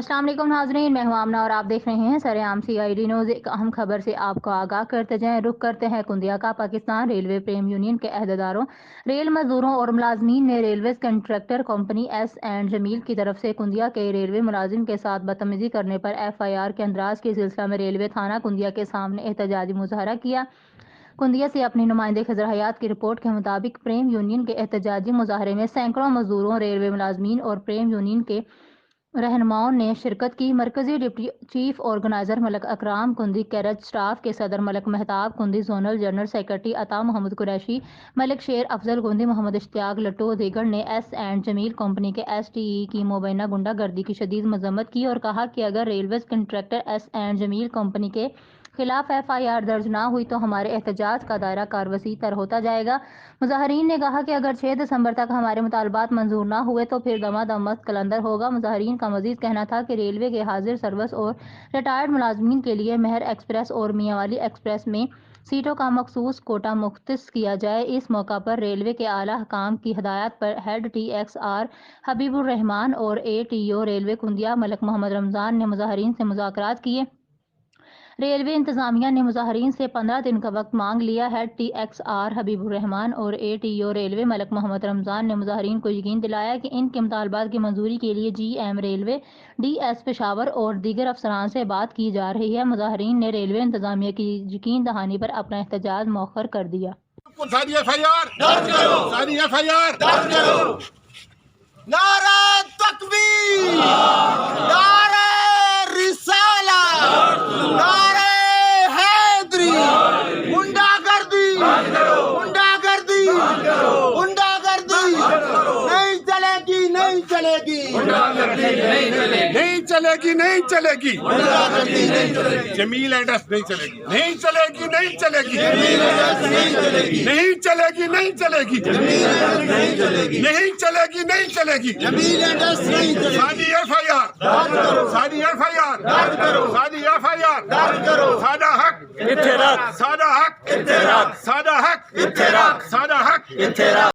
अस्सलाम वालेकुम नाज़रीन, मैं हूं आमना और आप देख रहे हैं सरेआम CID न्यूज़। एक अहम खबर से आपको आगाह करते जाएं। रुख करते हैं कुंदिया का। पाकिस्तान रेलवे प्रेम यूनियन के अहदेदारों, रेल मजदूरों और मुलाजमीन ने railway contractor company S&J Jameel की तरफ से कुंदिया के रेलवे मुलाजिम के साथ बदतमीजी करने पर FIR के अंदराज के सिलसिला में रेलवे थाना कुंदिया के सामने एहतजाजी मुजाहरा किया। कुंदिया से अपने नुमाइंदे खजर हयात की रिपोर्ट के मुताबिक प्रेम यूनियन के एहतजाजी मुजाहरे में सैकड़ों मजदूरों, रेलवे मुलाजमीन और प्रेम यूनियन के रहनुमाओं ने शिरकत की। मरकजी deputy chief organizer Malik Akram Kundi, कैरज स्टाफ के सदर Malik Mehtab Kundi, zonal general secretary Ata Muhammad Qureshi, Malik शेर अफजल कुंदी, मोहम्मद इश्तियाक लट्टू और दीगर ने S&J जमील कंपनी के STE की मुबैना गुंडागर्दी की शदीद मजम्मत की और कहा कि अगर railway contractor S&J Jameel company के खिलाफ FIR दर्ज ना हुई तो हमारे एहतजाज का दायरा कार वसी तर होता जाएगा। मुजाहरीन ने कहा कि अगर 6 दिसंबर तक हमारे मुतालबात मंजूर ना हुए तो फिर दमादम मस्त कलंदर होगा। मुजाहरीन का मजीद कहना था कि रेलवे के हाजिर सर्विस और रिटायर्ड मुलाजमीन के लिए मेहर एक्सप्रेस और मियांवाली एक्सप्रेस में सीटों का मखसूस कोटा मुख्तस किया जाए। इस मौका पर रेलवे के आला हकाम की हदायत पर हेड TXR हबीबुर रहमान और ATO रेलवे कुंदिया मलक मोहम्मद रमजान ने मुजाहरीन से मुज़ाकरात किए। रेलवे इंतजामिया ने मुजाहरीन से 15 दिन का वक्त मांग लिया। हेड TXR हबीबुर रहमान और ATO रेलवे मलक मोहम्मद रमजान ने मुजाहरीन को यकीन दिलाया कि इनके मुतालबात की मंजूरी के लिए GM रेलवे, DS पेशावर और दीगर अफसरान से बात की जा रही है। मुजाहरीन ने रेलवे इंतजामिया की यकीन दहानी पर अपना एहतजाज मौखर कर दिया। सारी FIR दर्ज करो, सारी FIR दर्ज करो। नारा तकबीर, नारा रिसाला, नारा हैदरी, गुंडागर्दी, गुंडागर्दी, गुंडागर्दी नहीं चलेगी, नहीं चलेगी, नहीं चलेगी, नहीं चलेगी, जमील एंड एस नहीं चलेगी, नहीं चलेगी, नहीं चलेगी, नहीं चलेगी, नहीं चलेगी, नहीं चलेगी, नहीं चलेगी, सारी FIR, सारी FIR, सारी FIR, सादा हक, सादा हक, सादा हक, सादा हक।